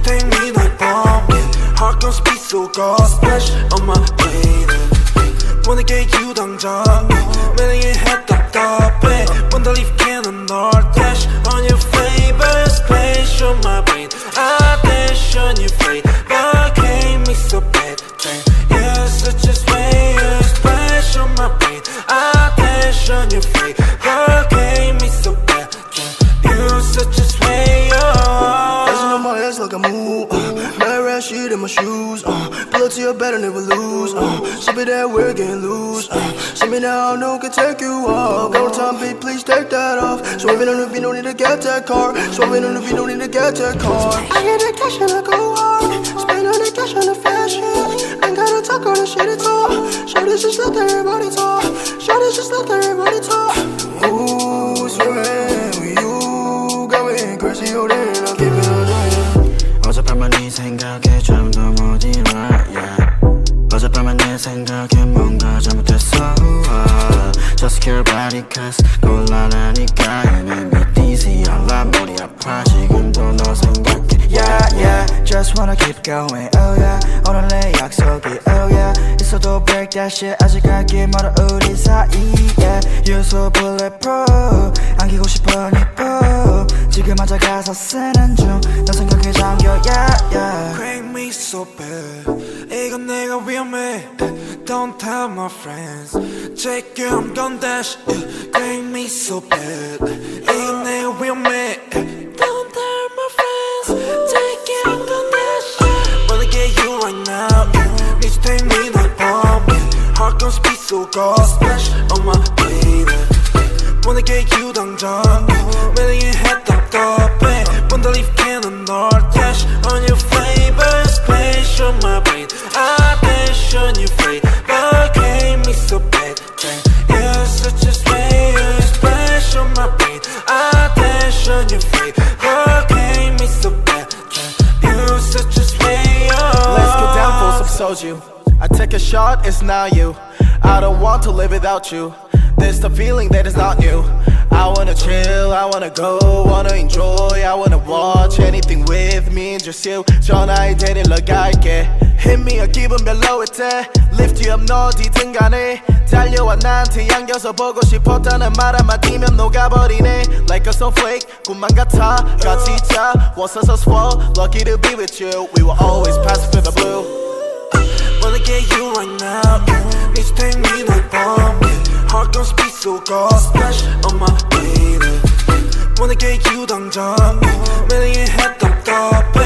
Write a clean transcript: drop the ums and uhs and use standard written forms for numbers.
take me like bomb. Heart gon' speed so God splash on my baby. wanna get you 당장 매력의 head 답답해 Wanna leave cannon or dash on your favorite space on my brain I dash on your face but can't me so bad You're such a space splash on my brain I dash on your face but can't me so bad You're such a space Dancing on my ass like a move Red red shit in my shoes Pull up to your bed and never lose Ship it that we're getting loose See me now, no can take you off Go time, babe, please take that off Swerving on the beat, no need to get that car Swerving on the beat, no need to get that car I get the cash and I go hard Spend all the cash on the fashion Ain't gotta talk all the shit at all Shorty just let everybody talk Shorty just let everybody talk Ooh, swerving with you Got me crazy, oh then I'll keep it on 어젯밤만 네 생각에 잠도 못 일어 어젯밤만 내 생각에 뭔가 잘못했어 Just care about it cause 곤란하니까 You make me dizzy 알라 머리 아파 지금도 너 생각해 Yeah yeah Just wanna keep going Oh yeah 오늘 내 약속이 Oh yeah 있어도 break that shit 아직 갈길 멀어 우리 사이 Yeah You're so bulletproof 안기고 싶어 니뽀 지금 앉아 가사 쓰는 중 너 생각에 잠겨 yeah yeah Crank me so bad 이건 내가 위험해 Don't tell my friends Check you I'm gon' dash Crank me so bad 이건 내가 위험해 Don't tell my friends Check you I'm gon' dash Wanna get you right now Need to take me like bomb Heart gon' speed so God splash on my baby Wanna get you 당장 매력의 head 답답해 Wanna leave cannon or dash on your favorite space on my brain I dash on your face but can't me so bad You're such a space splash on my brain I dash on your face but can't me so bad You're such a space Let's get down for some soju I take a shot, it's not you I don't want to live without you There's the feeling that is not new I wanna chill, I wanna go, wanna enjoy I wanna watch anything with me and just you 전화에 데리러 갈게 Hit me a 기분 별로일 때 Lift you up 너 어디든 간에 달려와 나한테 안겨서 보고 싶었다는 말 한마디면 녹아버리네 Like a snowflake 꿈만 같아 같이 자 Was us swell Lucky to be with you We will always pass through the blue Wanna get you right now Need to take me like bomb Heart gon' speed so God splash on my baby Wanna get you 당장 매력의 head 답답해